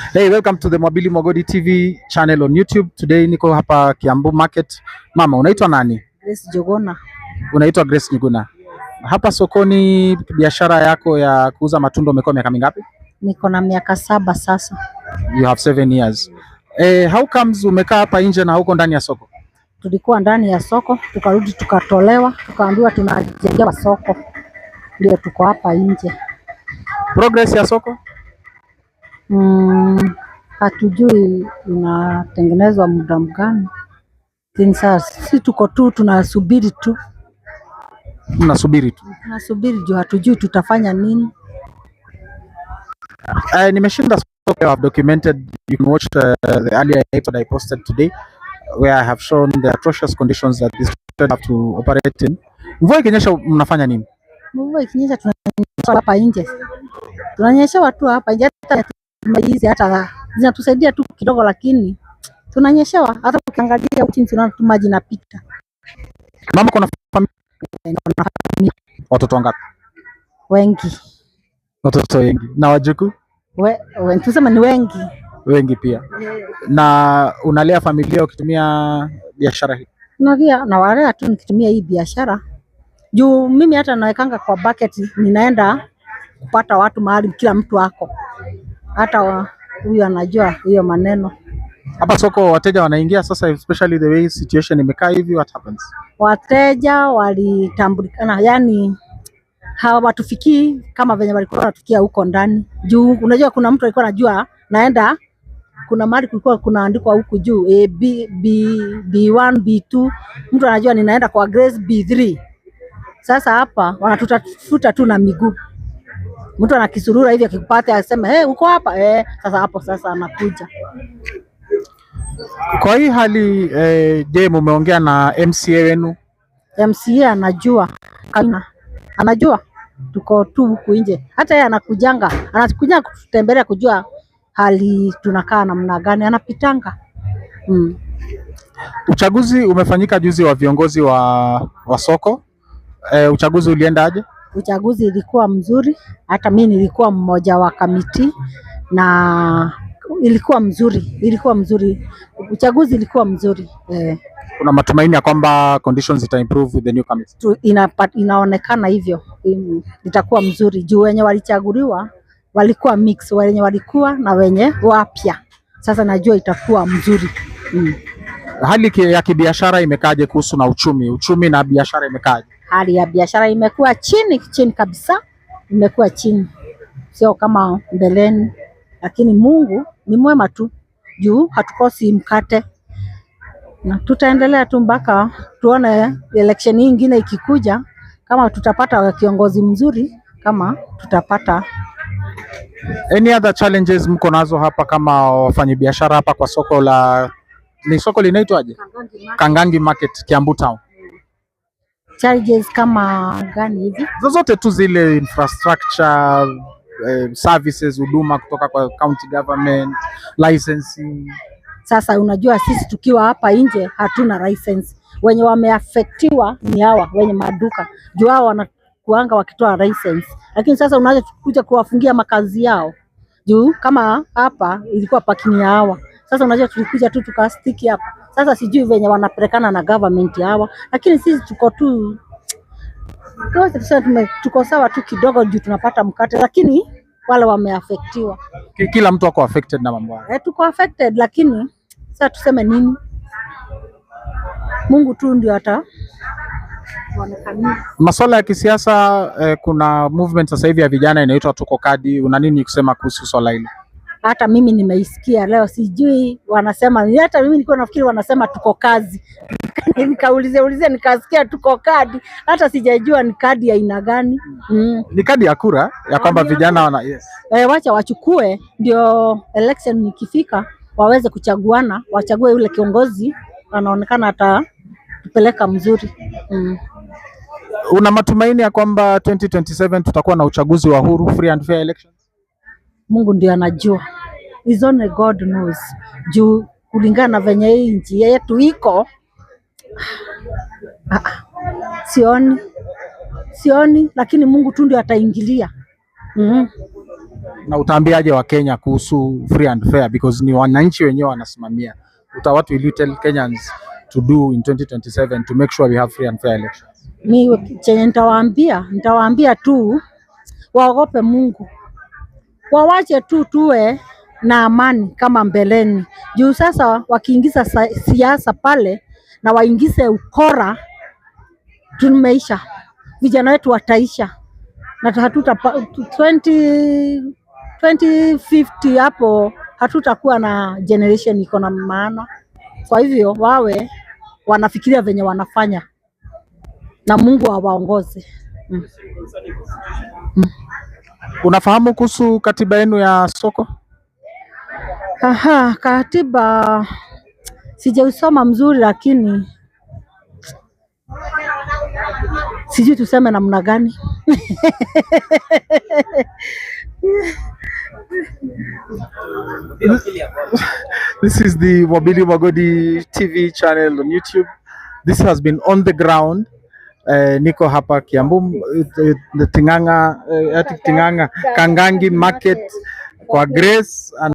Hey, welcome to the Mwabili Mwagodi TV channel on YouTube. Today niko hapa Kiambu Market. Mama, unaitwa nani? Grace Jogona. Unaitwa Grace Njuguna. Hapa sokoni biashara yako ya kuuza matunda umekuwa miaka mingapi? Niko na miaka 7 sasa. You have 7 years. How comes umekaa hapa nje na huko ndani ya soko? Tulikuwa ndani ya soko, tukarudi tukatolewa, tukaambiwa tunajengewa soko. Ndio tuko hapa nje. Progress ya soko? Hatujui inatengenezwa muda gani. Sasa sisi tuko tu tunasubiri tu. Mnasubiri tu. Tunasubiri juu hatujui tutafanya nini. Nimeshinda soko. I've documented, you can watch the earlier episode I posted today where I have shown the atrocious conditions that this have to operate in. Mvua ikinyesha mnafanya nini? Mvua ikinyesha tunanyesha hapa nje. Tunanyesha watu hapa nje, hata hizi hata zinatusaidia tu kidogo, lakini tunanyeshewa. Hata ukiangalia huko chini tunaona maji yanapita. Mama, kuna familia? Watoto wangapi? Wengi. Watoto wengi. Na wajukuu? Tuseme ni wengi. Wengi pia. Na unalea familia ukitumia biashara hii? Nalea na walea tu nikitumia hii biashara. Juu mimi hata nawekanga kwa bucket, ninaenda kupata watu mahali kila mtu ako. Hata huyu anajua hiyo maneno. Hapa soko wateja wanaingia sasa, especially the way situation imekaa hivi, what happens? Wateja walitambulikana, yani hawatufikii kama venye walikuwa wanatufikia huko ndani. Juu unajua kuna mtu alikuwa anajua naenda, kuna mahali kulikuwa kunaandikwa huku juu B1 B2, mtu anajua ninaenda kwa Grace B3. Sasa hapa wanatutafuta tu na miguu. Mtu anakisurura hivi akikupata asema uko hapa sasa hapo sasa anakuja. Kwa hii hali je, mumeongea na MCA wenu? MCA anajua anajua tuko tu huku nje, hata yeye anakuja kututembelea kujua hali tunakaa namna gani, anapitanga. Uchaguzi umefanyika juzi wa viongozi wa soko. Uchaguzi uliendaje? Uchaguzi ilikuwa mzuri, hata mimi nilikuwa mmoja wa kamiti na ilikuwa mzuri. Uchaguzi ilikuwa mzuri. Kuna matumaini ya kwamba conditions ita improve with the new committee? Inaonekana hivyo. Itakuwa mzuri juu wenye walichaguliwa walikuwa mix, wenye walikuwa na wenye wapya. Sasa najua itakuwa mzuri. Hali ya kibiashara imekaaje kuhusu na uchumi na biashara imekaaje? Hali ya biashara imekuwa chini kabisa, imekuwa chini, sio kama mbeleni, lakini Mungu ni mwema tu juu hatukosi mkate, na tutaendelea tu mpaka tuone election nyingine ikikuja, kama tutapata kiongozi mzuri, kama tutapata. Any other challenges mko nazo hapa kama wafanyabiashara hapa kwa soko ni soko linaitwaje? Kangangi Market, Kiambu Town. Challenges kama gani hivi? Zozote tu zile, infrastructure, services, huduma kutoka kwa county government, licensing. Sasa unajua sisi tukiwa hapa nje hatuna license. Wenye wameaffectiwa ni hawa wenye maduka. Juu hao wanakuanga wakitoa license. Lakini sasa unaweza kuja kuwafungia makazi yao. Juu kama hapa ilikuwa parking ya hawa. Sasa unajua tulikuja tu tukastiki hapa. Sasa sijui venye wanapelekana na government hawa, lakini sisi tuko tu tuko sawa tu kidogo juu tunapata mkate, lakini wale wameaffectiwa. Kila mtu ako affected na mambo haya. Tuko affected, lakini sasa tuseme nini? Mungu tu ndio masuala ya kisiasa. Kuna movement sasa hivi ya vijana inaitwa Tuko Kadi. Una nini kusema kuhusu swala hilo? Hata mimi nimeisikia leo, sijui wanasema, hata mimi nilikuwa nafikiri wanasema tuko kazi. Nikaulize nikasikia tuko kadi, hata sijajua ni kadi ya aina gani. Ni kadi ya kura ya kwamba vijana yes. Wacha wachukue ndio election ikifika waweze kuchaguana, wachague yule kiongozi anaonekana atatupeleka mzuri. Una matumaini ya kwamba 2027 tutakuwa na uchaguzi wa huru, free and fair elections? Mungu ndiye anajua. Is only God knows. Juu kulingana na venye hii nchi yetu iko, sioni, lakini Mungu tu ndiye ataingilia. Na utaambiaje wa Kenya kuhusu free and fair, because ni wananchi wenyewe wanasimamia? What will you tell Kenyans to do in 2027 to make sure we have free and fair elections? Ni chenye nitawaambia tu waogope Mungu, wawache tu tuwe na amani kama mbeleni. Juu sasa wakiingiza siasa pale na waingize ukora, tumeisha, vijana wetu wataisha na 2050 hapo hatutakuwa na generation iko na maana. Kwa hivyo wawe wanafikiria venye wanafanya na Mungu awaongoze. Unafahamu kuhusu katiba yenu ya soko? Katiba sijausoma mzuri, lakini sijui tuseme namna gani. This is the Mwabili Magodi TV channel on YouTube. This has been On The Ground. Niko hapa Kiambu, Ting'ang'a, Kangangi Market kwa Grace and